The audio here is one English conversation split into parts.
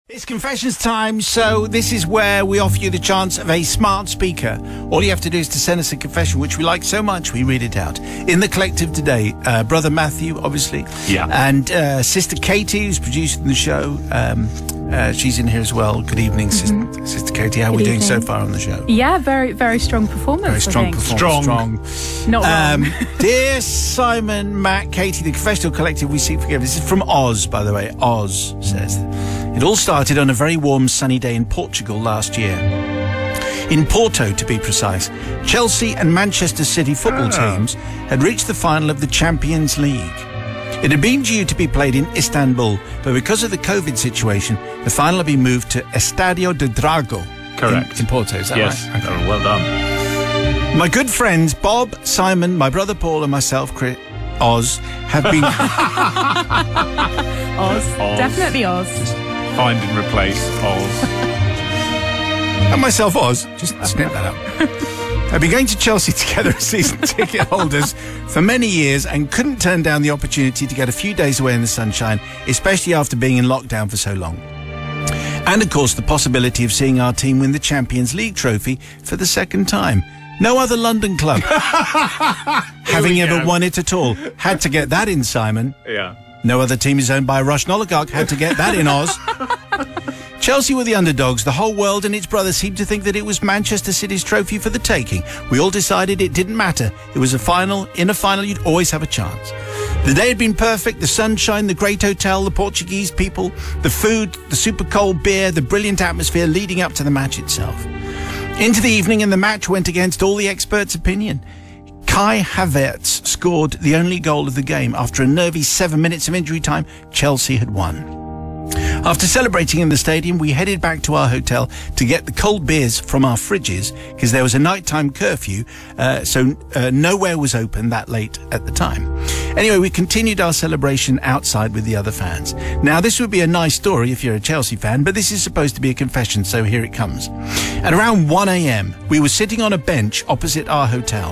It's confessions time, so this is where we offer you the chance of a smart speaker. All you have to do is to send us a confession, which we like so much, we read it out. In the collective today, Brother Matthew, obviously. Yeah. And Sister Katie, who's producing the show. She's in here as well. Good evening, Sister Katie. How are we doing so far on the show? Yeah, very, very strong performance. Very strong performance. Strong. Not wrong. Dear Simon, Matt, Katie, the confessional collective, we seek forgiveness. This is from Oz, by the way. Oz says, it all started on a very warm, sunny day in Portugal last year. In Porto, to be precise, Chelsea and Manchester City football teams had reached the final of the Champions League. It had been due to be played in Istanbul, but because of the COVID situation, the final had been moved to Estadio de Dragão. Correct. In Porto, is that yes. right? Okay. Oh, well done. My good friends Bob, Simon, my brother Paul and myself, Oz, have been... Oz. Definitely Oz. Find and replace Oz. And myself, Oz. Just snip that up. I've been going to Chelsea together as season ticket holders for many years and couldn't turn down the opportunity to get a few days away in the sunshine, especially after being in lockdown for so long. And, of course, the possibility of seeing our team win the Champions League trophy for the second time. No other London club, having ever won it at all. Had to get that in, Simon. Yeah. No other team is owned by a Russian oligarch. Had to get that in, Oz. Chelsea were the underdogs. The whole world and its brothers seemed to think that it was Manchester City's trophy for the taking. We all decided it didn't matter. It was a final. In a final, you'd always have a chance. The day had been perfect. The sunshine, the great hotel, the Portuguese people, the food, the super cold beer, the brilliant atmosphere leading up to the match itself. Into the evening, and the match went against all the experts' opinion. Kai Havertz scored the only goal of the game. After a nervy 7 minutes of injury time, Chelsea had won. After celebrating in the stadium, we headed back to our hotel to get the cold beers from our fridges because there was a nighttime curfew, so nowhere was open that late at the time. Anyway, we continued our celebration outside with the other fans. Now, this would be a nice story if you're a Chelsea fan, but this is supposed to be a confession, so here it comes. At around 1 a.m., we were sitting on a bench opposite our hotel,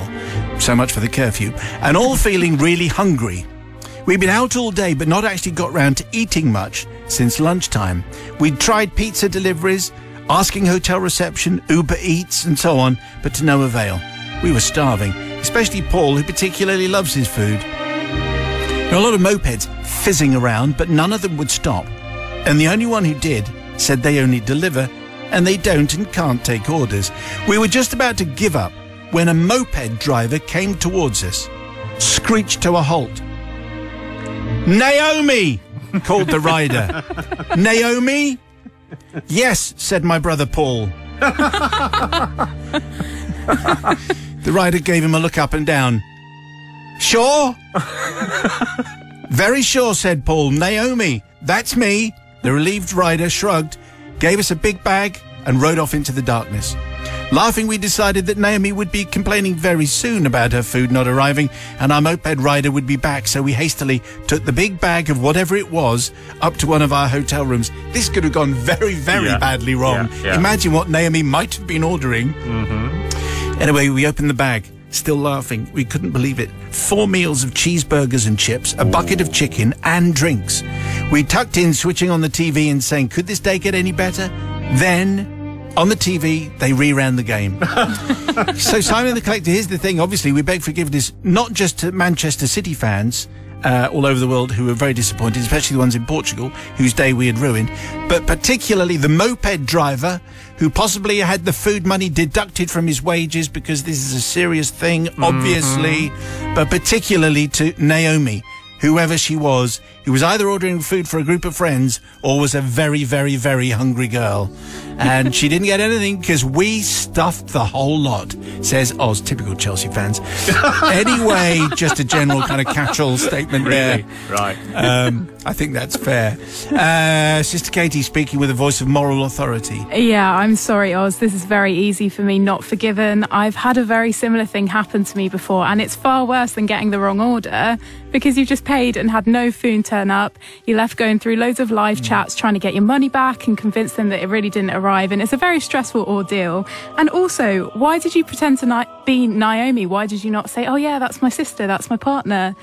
so much for the curfew, and all feeling really hungry. We'd been out all day, but not actually got round to eating much since lunchtime. We'd tried pizza deliveries, asking hotel reception, Uber Eats, and so on, but to no avail. We were starving, especially Paul, who particularly loves his food. There were a lot of mopeds fizzing around, but none of them would stop. And the only one who did said they only deliver, and they don't and can't take orders. We were just about to give up when a moped driver came towards us, screeched to a halt. "Naomi!" called the rider. "Naomi?" "Yes," said my brother Paul. The rider gave him a look up and down. "Sure?" "Very sure," said Paul. "Naomi, that's me." The relieved rider shrugged, gave us a big bag and rode off into the darkness. Laughing, we decided that Naomi would be complaining very soon about her food not arriving and our moped rider would be back, so we hastily took the big bag of whatever it was up to one of our hotel rooms. This could have gone very, very badly wrong. Yeah. Imagine what Naomi might have been ordering. Anyway, we opened the bag, still laughing. We couldn't believe it. 4 meals of cheeseburgers and chips, a bucket of chicken and drinks. We tucked in, switching on the TV and saying, could this day get any better? Then, on the TV, they reran the game. So, Simon the Collector, here's the thing. Obviously, we beg forgiveness not just to Manchester City fans all over the world who were very disappointed, especially the ones in Portugal, whose day we had ruined, but particularly the moped driver who possibly had the food money deducted from his wages because this is a serious thing, obviously, but particularly to Naomi, whoever she was, who was either ordering food for a group of friends or was a very, very, very hungry girl. And she didn't get anything because we stuffed the whole lot, says Oz. Typical Chelsea fans. Anyway, just a general kind of catch-all statement there. Right. I think that's fair. Sister Katie speaking with a voice of moral authority. Yeah, I'm sorry, Oz. This is very easy for me, not forgiven. I've had a very similar thing happen to me before, and it's far worse than getting the wrong order because you've just paid and had no food turn up. You left going through loads of live chats trying to get your money back and convince them that it really didn't arrive, and it's a very stressful ordeal. And also, why did you pretend to be Naomi? Why did you not say, oh yeah, that's my sister, that's my partner?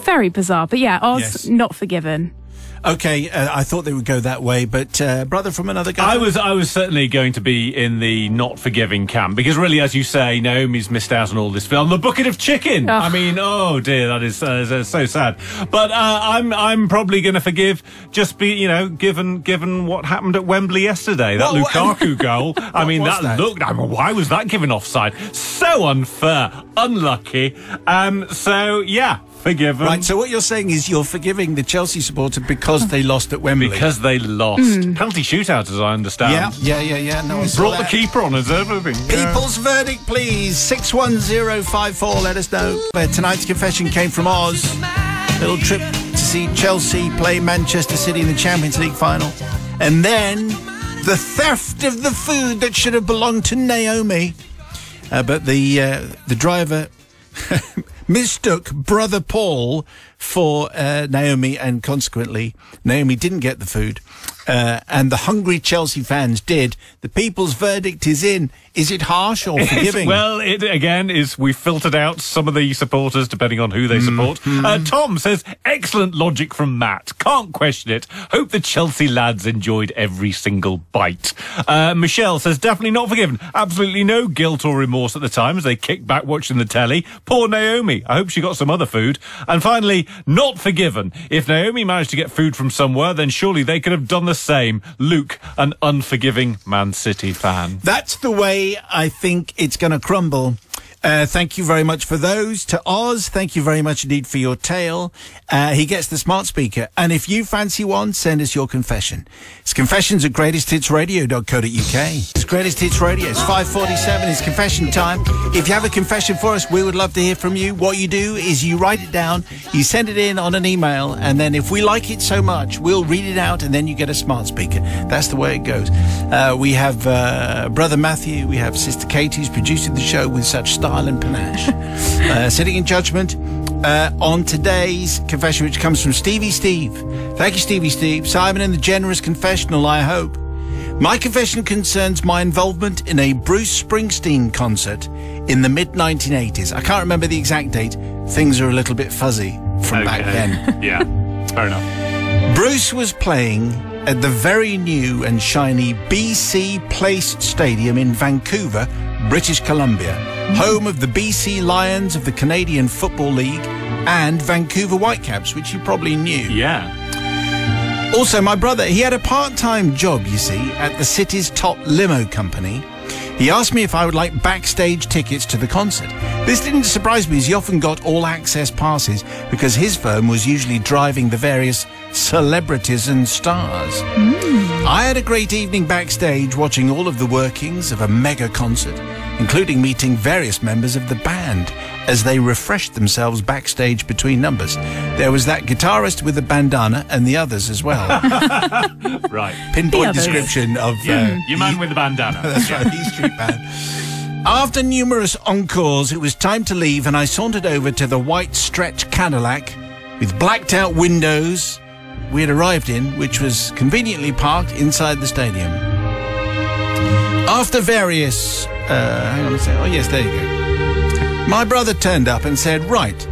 Very bizarre. But yeah, Oz, not forgiven. Okay, I thought they would go that way, but brother from another guy. I was certainly going to be in the not forgiving camp, because really, as you say, Naomi's missed out on all this film. The bucket of chicken. Oh. I mean, oh dear, that is so sad. But I'm probably going to forgive, just given what happened at Wembley yesterday, that Lukaku goal. I mean, why was that given offside? So unfair, unlucky. So yeah. Forgiven. Right, so what you're saying is you're forgiving the Chelsea supporter because they lost at Wembley. Because they lost. Penalty shootout, as I understand. Yeah. No, brought the keeper on as everything. People's verdict, please. 61054, let us know. Tonight's confession came from Oz. Little trip to see Chelsea play Manchester City in the Champions League final. And then the theft of the food that should have belonged to Naomi. But the driver mistook Brother Paul for Naomi, and consequently, Naomi didn't get the food. And the hungry Chelsea fans did. The people's verdict is in. Is it harsh or forgiving? Well, it again is, we filtered out some of the supporters depending on who they support. Tom says, excellent logic from Matt. Can't question it. Hope the Chelsea lads enjoyed every single bite. Michelle says, definitely not forgiven. Absolutely no guilt or remorse at the time as they kicked back watching the telly. Poor Naomi. I hope she got some other food. And finally, not forgiven. If Naomi managed to get food from somewhere, then surely they could have done the same. Luke, an unforgiving Man City fan. That's the way I think it's going to crumble. Thank you very much for those. To Oz, thank you very much indeed for your tale. He gets the smart speaker. And if you fancy one, send us your confession. It's confessions at greatesthitsradio.co.uk. It's Greatest Hits Radio. It's 5:47. It's confession time. If you have a confession for us, we would love to hear from you. What you do is you write it down, you send it in on an email, and then if we like it so much, we'll read it out, and then you get a smart speaker. That's the way it goes. We have Brother Matthew. We have Sister Kate, who's producing the show with such style and panache. Sitting in judgment on today's confession, which comes from Stevie Steve. Thank you, Stevie Steve. Simon and the Generous Confessional, I hope. My confession concerns my involvement in a Bruce Springsteen concert in the mid-1980s. I can't remember the exact date. Things are a little bit fuzzy from back then. Yeah, fair enough. Bruce was playing at the very new and shiny BC Place Stadium in Vancouver, British Columbia, home of the BC Lions of the Canadian Football League and Vancouver Whitecaps, which you probably knew. Yeah. Also, my brother, he had a part-time job, you see, at the city's top limo company. He asked me if I would like backstage tickets to the concert. This didn't surprise me, as he often got all-access passes because his firm was usually driving the various celebrities and stars. I had a great evening backstage watching all of the workings of a mega concert, including meeting various members of the band as they refreshed themselves backstage between numbers. There was that guitarist with the bandana and the others as well. Right. Pinpoint description of... you man with the bandana. That's right, E Street Band. After numerous encores, it was time to leave, and I sauntered over to the white stretch Cadillac with blacked out windows we had arrived in, which was conveniently parked inside the stadium. After various... hang on a second. Oh, yes, there you go. My brother turned up and said, right,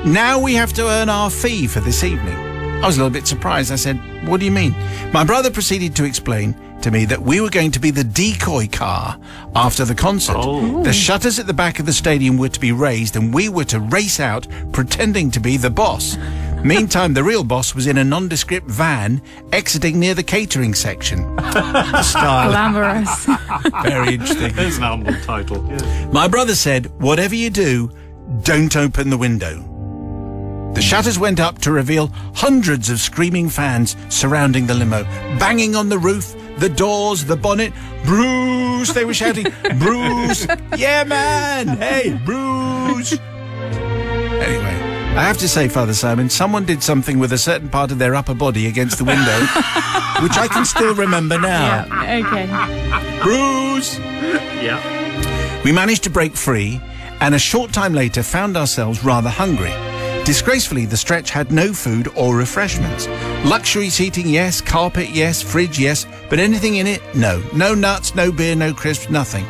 now we have to earn our fee for this evening. I was a little bit surprised. I said, what do you mean? My brother proceeded to explain to me that we were going to be the decoy car after the concert. The shutters at the back of the stadium were to be raised, and we were to race out pretending to be the boss. Meantime, the real boss was in a nondescript van exiting near the catering section. Style. Glamorous. Very interesting. There's an humble title. Yeah. My brother said, whatever you do, don't open the window. The shutters went up to reveal hundreds of screaming fans surrounding the limo, banging on the roof, the doors, the bonnet. Bruce, they were shouting, Bruce, yeah, man, hey, Bruce. Anyway, I have to say, Father Simon, someone did something with a certain part of their upper body against the window, which I can still remember now. Yeah, okay. Bruce! Yeah. We managed to break free, and a short time later found ourselves rather hungry. Disgracefully, the stretch had no food or refreshments. Luxury seating, yes. Carpet, yes. Fridge, yes. But anything in it? No. No nuts, no beer, no crisps, nothing.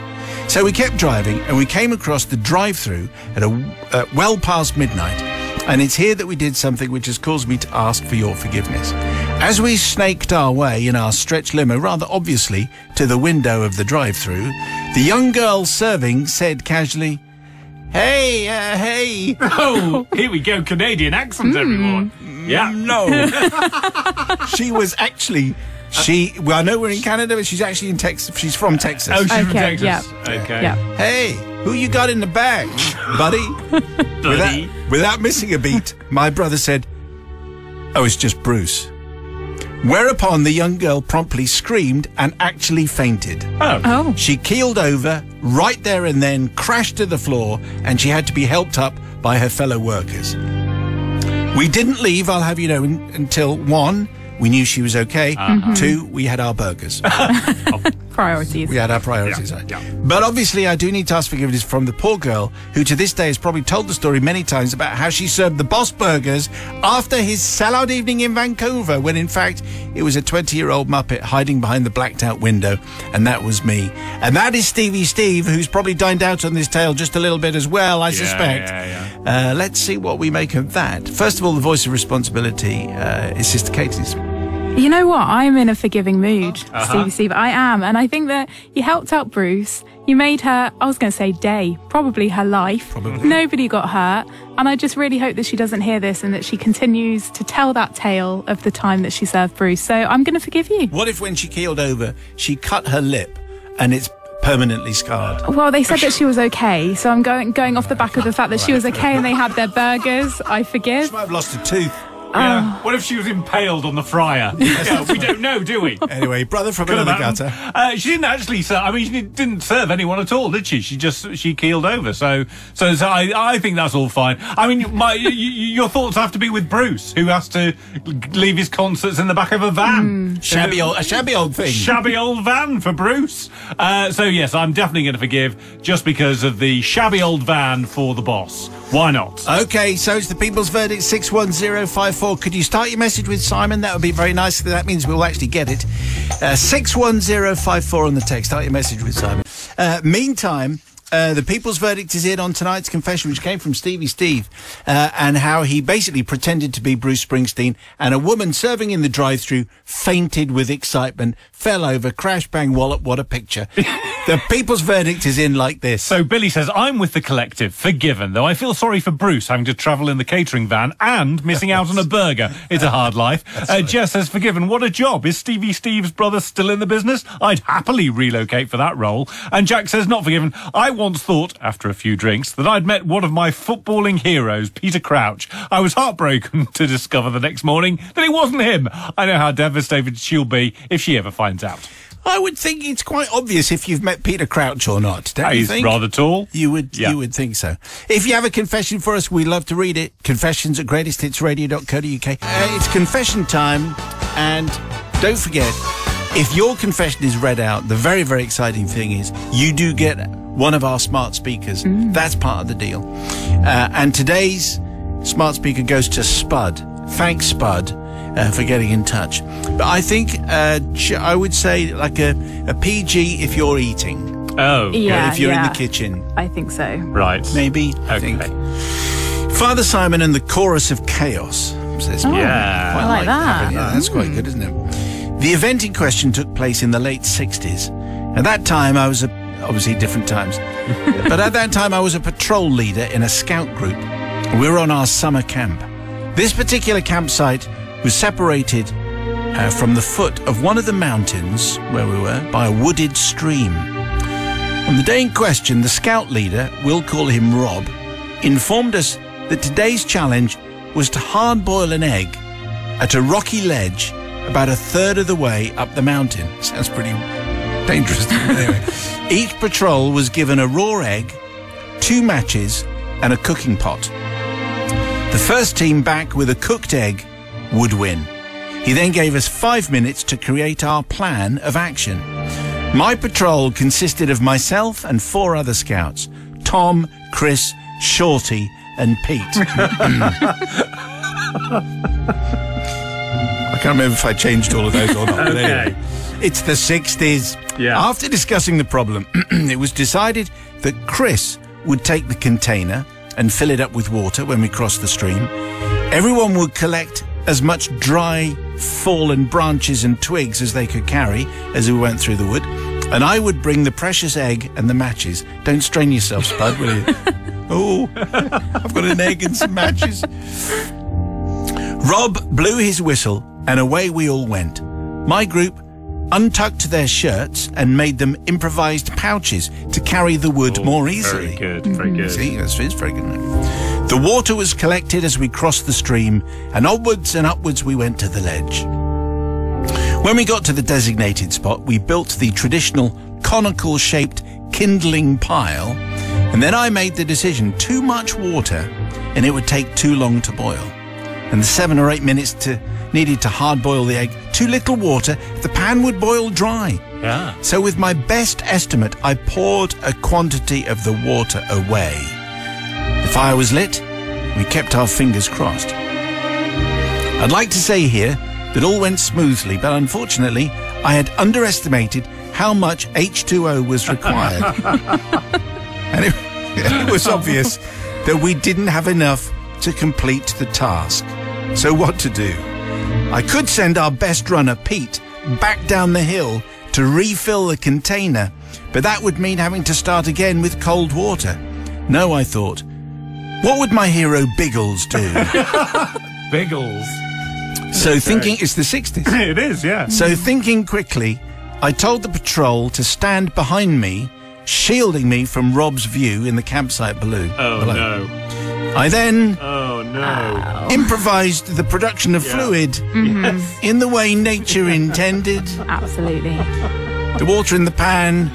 So we kept driving, and we came across the drive-through at well past midnight. And it's here that we did something which has caused me to ask for your forgiveness. As we snaked our way in our stretch limo, rather obviously, to the window of the drive-thru, the young girl serving said casually, "Hey, hey." Oh, here we go, Canadian accent, everyone. Yeah. No. She was actually... Well, I know we're in Canada, but she's actually in Texas. She's from Texas. Oh, she's from Okay, Texas. yeah. Okay. Yeah. Hey, who you got in the bag, buddy? Buddy. Without missing a beat, my brother said, "Oh, it's just Bruce." Whereupon the young girl promptly screamed and actually fainted. Oh. She keeled over right there and then, crashed to the floor, and she had to be helped up by her fellow workers. We didn't leave, I'll have you know, until 1, we knew she was okay. 2, we had our burgers. Priorities. We had our priorities. Yeah. But obviously, I do need to ask forgiveness from the poor girl who to this day has probably told the story many times about how she served the boss burgers after his sellout evening in Vancouver, when in fact it was a 20-year-old Muppet hiding behind the blacked out window, and that was me. And that is Stevie Steve, who's probably dined out on this tale just a little bit as well, I suspect. Yeah. Let's see what we make of that. First of all, the voice of responsibility is Sister Katie's. You know what? I'm in a forgiving mood, Steve. I am. And I think that you helped out Bruce. You made her, I was going to say day, probably her life. Probably. Nobody got hurt. And I just really hope that she doesn't hear this and that she continues to tell that tale of the time that she served Bruce. So I'm going to forgive you. What if when she keeled over, she cut her lip and it's permanently scarred? Well, they said that she was okay. So I'm going off the back of the fact that she was okay and they had their burgers. I forgive. She might have lost a tooth. Yeah. What if she was impaled on the fryer? Yeah, we don't know, do we? Anyway, brother from another gutter. She didn't actually serve. I mean, she didn't serve anyone at all, did she? She keeled over. So I think that's all fine. I mean, your thoughts have to be with Bruce, who has to leave his concerts in the back of a van. A shabby old thing. Shabby old van for Bruce. So yes, I'm definitely going to forgive, just because of the shabby old van for the boss. Why not? Okay, so it's the people's verdict, 61054. Could you start your message with Simon? That would be very nice. That means we'll actually get it. 61054 on the text. Start your message with Simon. Meantime, the people's verdict is in on tonight's confession, which came from Stevie Steve, and how he basically pretended to be Bruce Springsteen, and a woman serving in the drive-thru fainted with excitement, fell over, crash, bang, wallop. What a picture. The people's verdict is in like this. So Billy says, I'm with the collective, forgiven, though I feel sorry for Bruce having to travel in the catering van and missing out on a burger. It's a hard life. Jess says, forgiven, what a job. Is Stevie Steve's brother still in the business? I'd happily relocate for that role. And Jack says, not forgiven. I once thought, after a few drinks, that I'd met one of my footballing heroes, Peter Crouch. I was heartbroken to discover the next morning that it wasn't him. I know how devastated she'll be if she ever finds out. I would think it's quite obvious if you've met Peter Crouch or not, don't you He's think? rather tall. You would think so. If you have a confession for us, we love to read it. Confessions at greatesthitsradio.co.uk. It's confession time, and don't forget, if your confession is read out, the very, very exciting thing is you do get one of our smart speakers. That's part of the deal. And today's smart speaker goes to Spud. Thanks, Spud, for getting in touch. But I think I would say like a PG if you're eating. Oh, Yeah, If you're in the kitchen. I think so. right. Maybe, I think. Father Simon and the Chorus of Chaos, says Mark. Yeah. I like that. Yeah, that's quite good, isn't it? The event in question took place in the late 60s. At that time, I was obviously different times. But at that time, I was a patrol leader in a scout group. We were on our summer camp. This particular campsite was separated from the foot of one of the mountains where we were by a wooded stream. On the day in question, the scout leader, we'll call him Rob, informed us that today's challenge was to hard-boil an egg at a rocky ledge about a third of the way up the mountain. Sounds pretty dangerous. Anyway, each patrol was given a raw egg, 2 matches, and a cooking pot. The first team back with a cooked egg would win. He then gave us 5 minutes to create our plan of action. My patrol consisted of myself and 4 other scouts: Tom, Chris, Shorty, and Pete. I can't remember if I changed all of those or not. But anyway, it's the 60s. Yeah. After discussing the problem, it was decided that Chris would take the container and fill it up with water when we crossed the stream. Everyone would collect as much dry, fallen branches and twigs as they could carry as we went through the wood, and I would bring the precious egg and the matches. Don't strain yourself, Spud, will you? Oh, I've got an egg and some matches. Rob blew his whistle, and away we all went. My group untucked their shirts and made them improvised pouches to carry the wood more easily. Very good, very good. See, that's very good. The water was collected as we crossed the stream, and onwards and upwards we went to the ledge. When we got to the designated spot, we built the traditional conical-shaped kindling pile, and then I made the decision: too much water, and it would take too long to boil. And the 7 or 8 minutes needed to hard-boil the egg, too little water, the pan would boil dry. Yeah. So with my best estimate, I poured a quantity of the water away. The fire was lit. We kept our fingers crossed. I'd like to say here that all went smoothly, but unfortunately, I had underestimated how much H2O was required. And it was obvious that we didn't have enough to complete the task. So what to do? I could send our best runner, Pete, back down the hill to refill the container, but that would mean having to start again with cold water. No, I thought. What would my hero Biggles do? Biggles. So thinking, it's the 60s. It is, yeah. So thinking quickly, I told the patrol to stand behind me, shielding me from Rob's view in the campsite below. Oh, no. I then improvised the production of fluid in the way nature intended. Absolutely. The water in the pan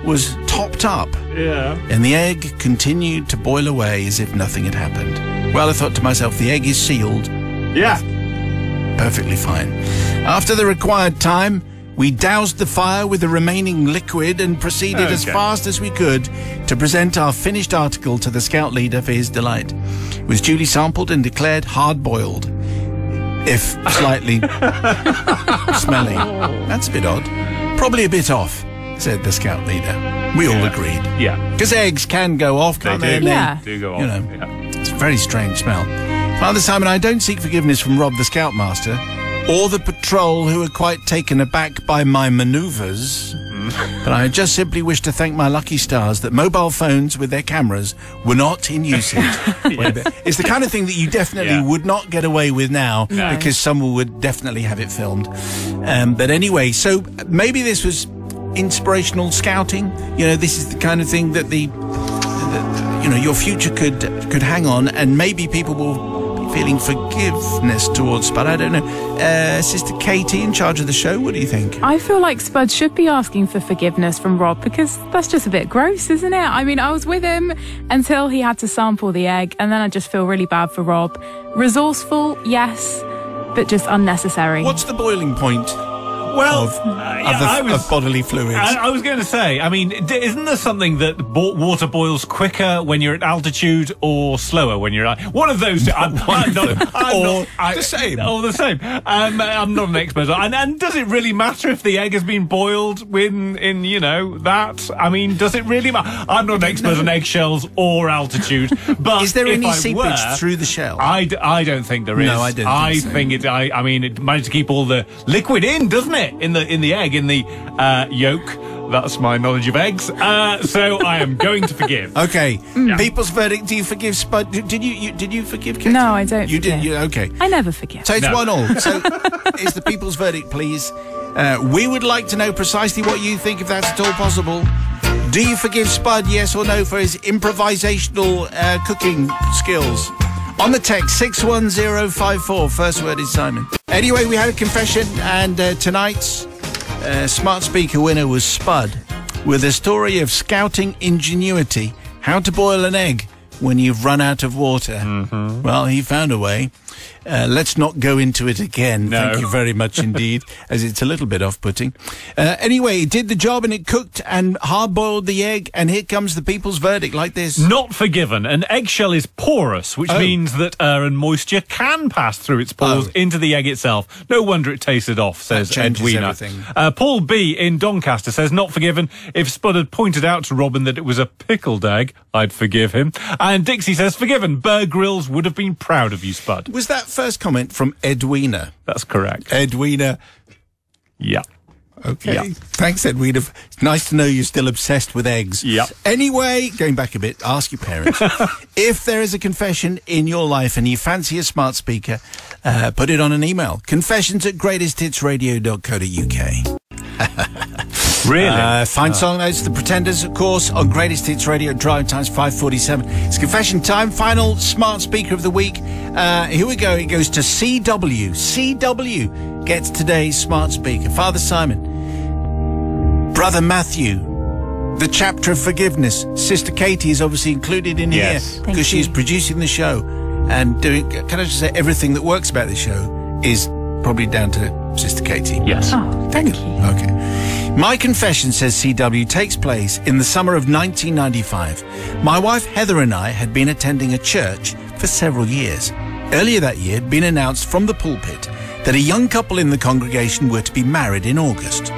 was topped up, and the egg continued to boil away as if nothing had happened. Well, I thought to myself, the egg is sealed. Yeah. Perfectly fine. After the required time, we doused the fire with the remaining liquid and proceeded as fast as we could to present our finished article to the scout leader for his delight. It was duly sampled and declared hard-boiled, if slightly smelly. That's a bit odd. Probably a bit off, said the scout leader. We all agreed. Yeah. Because eggs can go off, can't they? Yeah. They do go off. You know, it's a very strange smell. Father Simon, I don't seek forgiveness from Rob the Scoutmaster, or the patrol who were quite taken aback by my manoeuvres, but I just simply wish to thank my lucky stars that mobile phones with their cameras were not in usage. It's the kind of thing that you definitely would not get away with now, because someone would definitely have it filmed. But anyway, so maybe this was inspirational scouting. You know, this is the kind of thing that your future could hang on, and maybe people will feeling forgiveness towards Spud. I don't know. Sister Katie, in charge of the show, what do you think? I feel like Spud should be asking for forgiveness from Rob, because that's just a bit gross, isn't it? I mean, I was with him until he had to sample the egg, and then I just feel really bad for Rob. Resourceful, yes, but just unnecessary. What's the boiling point? Well, of bodily fluids. I was going to say, I mean, isn't there something that water boils quicker when you're at altitude or slower when you're at... One of those two. The same. Or the same. I'm not an expert. And does it really matter if the egg has been boiled in that? I mean, does it really matter? I'm not an expert on eggshells or altitude. But is there any seepage through the shell? I don't think there is. No, I don't think so. I mean, it managed to keep all the liquid in, doesn't it? In the egg, in the yolk. That's my knowledge of eggs. So I am going to forgive. Okay. People's verdict. Do you forgive Spud? Did you forgive Katie? No, I don't. You did. Okay. I never forgive. So it's 1-1. So it's the people's verdict, please. We would like to know precisely what you think, if that's at all possible. Do you forgive Spud, yes or no, for his improvisational cooking skills? On the text, 61054. First word is Simon. Anyway, we had a confession, and tonight's smart speaker winner was Spud, with a story of scouting ingenuity, how to boil an egg when you've run out of water. Well, he found a way. Let's not go into it again. No. Thank you very much indeed, as it's a little bit off-putting. Anyway, it did the job, and it cooked and hard-boiled the egg, and here comes the people's verdict, like this. Not forgiven. An eggshell is porous, which means that air and moisture can pass through its pores into the egg itself. No wonder it tasted off, says Edwina. Paul B. in Doncaster says, not forgiven. If Spud had pointed out to Robin that it was a pickled egg, I'd forgive him. And Dixie says, forgiven. Bear Grylls would have been proud of you, Spud. Was Was that first comment from Edwina? That's correct. Edwina. Yeah. Okay. Yeah. Thanks, Edwina. It's nice to know you're still obsessed with eggs. Yeah. Anyway, going back a bit, ask your parents. If there is a confession in your life and you fancy a smart speaker, put it on an email. confessions@greatesthitsradio.co.uk. Really? Find song notes, The Pretenders, of course, on Greatest Hits Radio, Drive Times 5:47. It's confession time. Final smart speaker of the week. Here we go. It goes to CW. CW gets today's smart speaker. Father Simon, Brother Matthew, the chapter of forgiveness. Sister Katie is obviously included in here because she's producing the show and doing, can I just say, everything that works about the show is probably down to Sister Katie. Yes. Oh, thank you. Okay. My confession, says CW, takes place in the summer of 1995. My wife Heather and I had been attending a church for several years. Earlier that year, it had been announced from the pulpit that a young couple in the congregation were to be married in August.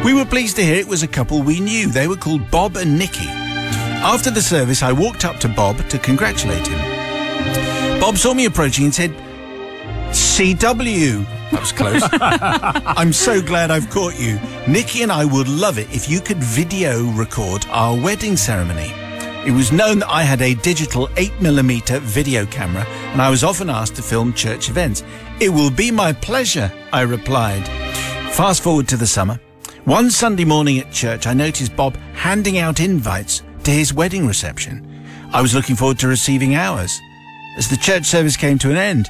We were pleased to hear it was a couple we knew. They were called Bob and Nikki. After the service, I walked up to Bob to congratulate him. Bob saw me approaching and said, CW. That was close. I'm so glad I've caught you. Nikki and I would love it if you could video record our wedding ceremony. It was known that I had a digital 8mm video camera and I was often asked to film church events. It will be my pleasure, I replied. Fast forward to the summer. One Sunday morning at church, I noticed Bob handing out invites to his wedding reception. I was looking forward to receiving ours. As the church service came to an end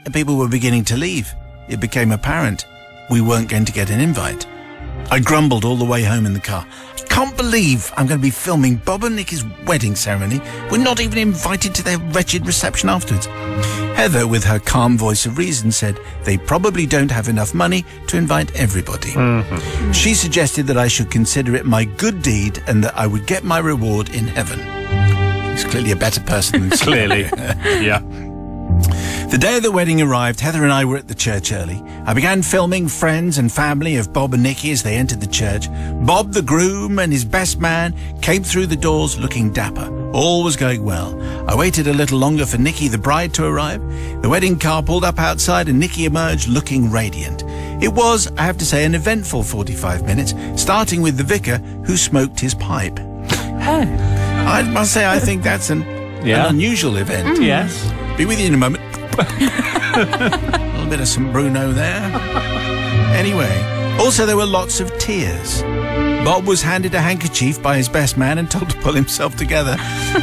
and people were beginning to leave, it became apparent we weren't going to get an invite. I grumbled all the way home in the car. I can't believe I'm going to be filming Bob and Nikki's wedding ceremony. We're not even invited to their wretched reception afterwards. Heather, with her calm voice of reason, said they probably don't have enough money to invite everybody. Mm-hmm. She suggested that I should consider it my good deed and that I would get my reward in heaven. He's clearly a better person than Clearly. Yeah. The day of the wedding arrived, Heather and I were at the church early. I began filming friends and family of Bob and Nikki as they entered the church. Bob, the groom, and his best man came through the doors looking dapper. All was going well. I waited a little longer for Nikki, the bride, to arrive. The wedding car pulled up outside and Nikki emerged looking radiant. It was, I have to say, an eventful 45 minutes, starting with the vicar who smoked his pipe. Oh. I must say, I think that's an unusual event. Yes. Be with you in a moment. A little bit of some Bruno there. Anyway, also there were lots of tears. Bob was handed a handkerchief by his best man and told to pull himself together.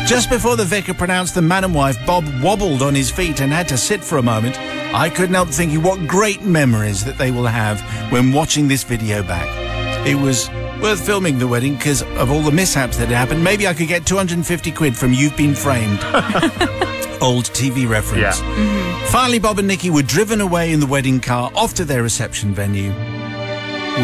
Just before the vicar pronounced them man and wife, Bob wobbled on his feet and had to sit for a moment. I couldn't help thinking what great memories that they will have when watching this video back. It was worth filming the wedding because of all the mishaps that had happened. Maybe I could get 250 quid from You've Been Framed. Old TV reference. Yeah. Mm-hmm. Finally, Bob and Nikki were driven away in the wedding car off to their reception venue,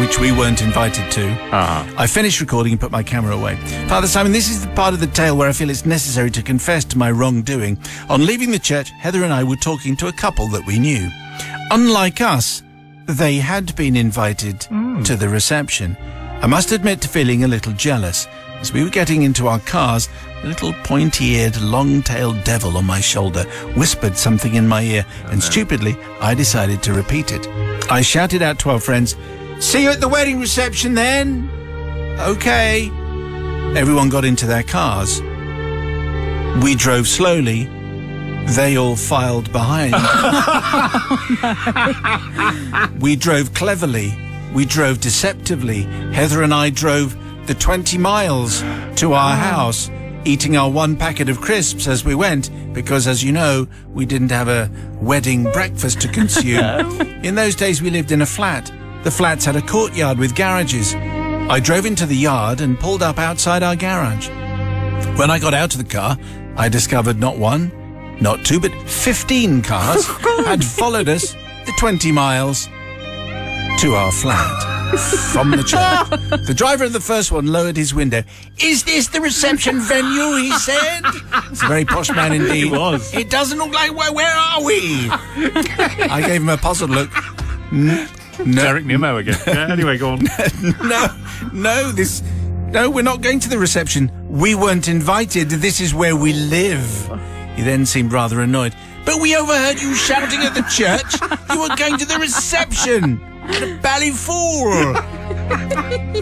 which we weren't invited to. I finished recording and put my camera away. Father Simon, this is the part of the tale where I feel it's necessary to confess to my wrongdoing. On leaving the church, Heather and I were talking to a couple that we knew. Unlike us, they had been invited to the reception. I must admit to feeling a little jealous. As we were getting into our cars, a little pointy-eared, long-tailed devil on my shoulder whispered something in my ear, and stupidly, I decided to repeat it. I shouted out to our friends, "See you at the wedding reception then." Okay. Everyone got into their cars. We drove slowly. They all filed behind. We drove cleverly. We drove deceptively. Heather and I drove the 20 miles to our house, eating our one packet of crisps as we went, because, as you know, we didn't have a wedding breakfast to consume. In those days, we lived in a flat. The flats had a courtyard with garages. I drove into the yard and pulled up outside our garage. When I got out of the car, I discovered not one, not two, but 15 cars had followed us the 20 miles to our flat. From the church. The driver of the first one lowered his window. "Is this the reception venue?" he said. It's a very posh man indeed. It was. "It doesn't look like where are we?" I gave him a puzzled look. No. Derek Nemo again. Yeah, anyway, go on. No, we're not going to the reception. We weren't invited. This is where we live. He then seemed rather annoyed. But we overheard you shouting at the church. You were going to the reception at Ballyfool.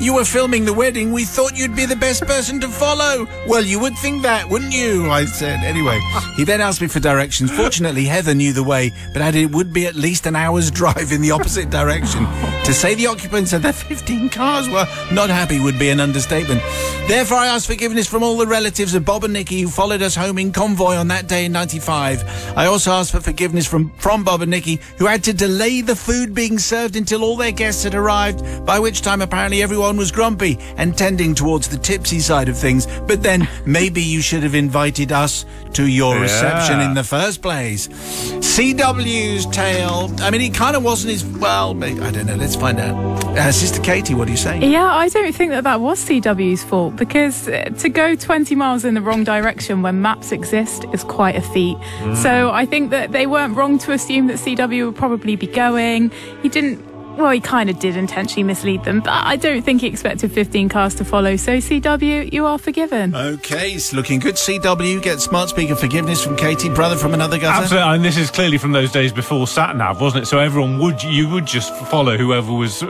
You were filming the wedding. We thought you'd be the best person to follow. Well, you would think that, wouldn't you? I said. Anyway, he then asked me for directions. Fortunately, Heather knew the way, but added it would be at least an hour's drive in the opposite direction. To say the occupants of the 15 cars were not happy would be an understatement. Therefore, I asked forgiveness from all the relatives of Bob and Nicky who followed us home in convoy on that day in '95. I also asked for forgiveness from Bob and Nicky, who had to delay the food being served until all their guests had arrived, by which time apparently everyone was grumpy and tending towards the tipsy side of things. But then maybe you should have invited us to your reception in the first place. CW's tale. I mean, it kind of wasn't his... Well, maybe, I don't know. Let's find out. Sister Katie, what do you say? Yeah, I don't think that was CW's fault, because to go 20 miles in the wrong direction when maps exist is quite a feat. So I think that they weren't wrong to assume that CW would probably be going. He didn't... Well, he kind of did intentionally mislead them, but I don't think he expected 15 cars to follow. So, CW, you are forgiven. Okay, it's looking good. CW gets smart speaker forgiveness from Katie, brother from another gutter. Absolutely, and this is clearly from those days before sat-nav, wasn't it? So everyone would just follow whoever was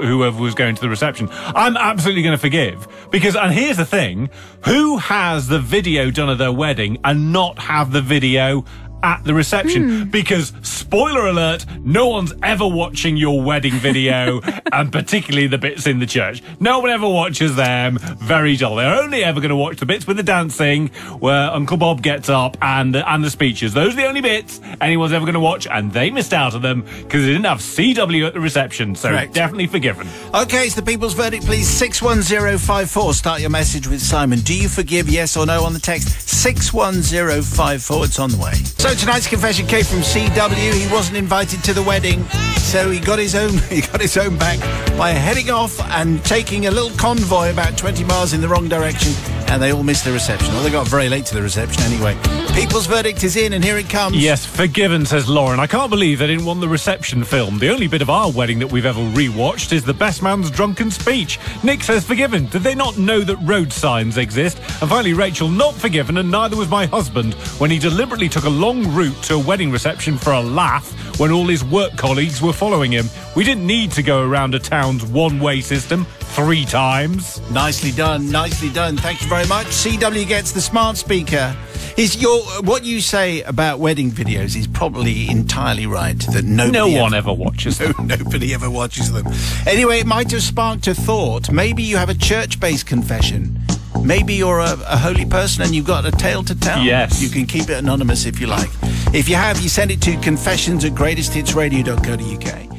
going to the reception. I'm absolutely going to forgive, because, and here's the thing, who has the video done of their wedding and not have the video at the reception? Because, spoiler alert, no one's ever watching your wedding video, and particularly the bits in the church. No one ever watches them. Very dull. They're only ever going to watch the bits with the dancing, where Uncle Bob gets up, and the speeches. Those are the only bits anyone's ever going to watch, and they missed out on them because they didn't have CW at the reception. So Correct. Definitely forgiven. Okay, it's the people's verdict, please. 61054. Start your message with Simon. Do you forgive, yes or no, on the text 61054. It's on the way. So tonight's confession came from CW. He wasn't invited to the wedding, so he got his own back by heading off and taking a little convoy about 20 miles in the wrong direction, and they all missed the reception. Well, they got very late to the reception anyway. People's verdict is in, and here it comes. Yes, forgiven, says Lauren. I can't believe they didn't want the reception film. The only bit of our wedding that we've ever rewatched is the best man's drunken speech. Nick says forgiven. Did they not know that road signs exist? And finally, Rachel, not forgiven, and neither was my husband when he deliberately took a long route to a wedding reception for a laugh when all his work colleagues were following him. We didn't need to go around a town's one-way system 3 times. Nicely done, nicely done. Thank you very much. CW gets the smart speaker. What you say about wedding videos is probably entirely right. That no one ever watches them. Nobody ever watches them. Anyway, it might have sparked a thought. Maybe you have a church-based confession. Maybe you're a holy person and you've got a tale to tell. Yes. You can keep it anonymous if you like. If you have, you send it to confessions@greatesthitsradio.co.uk.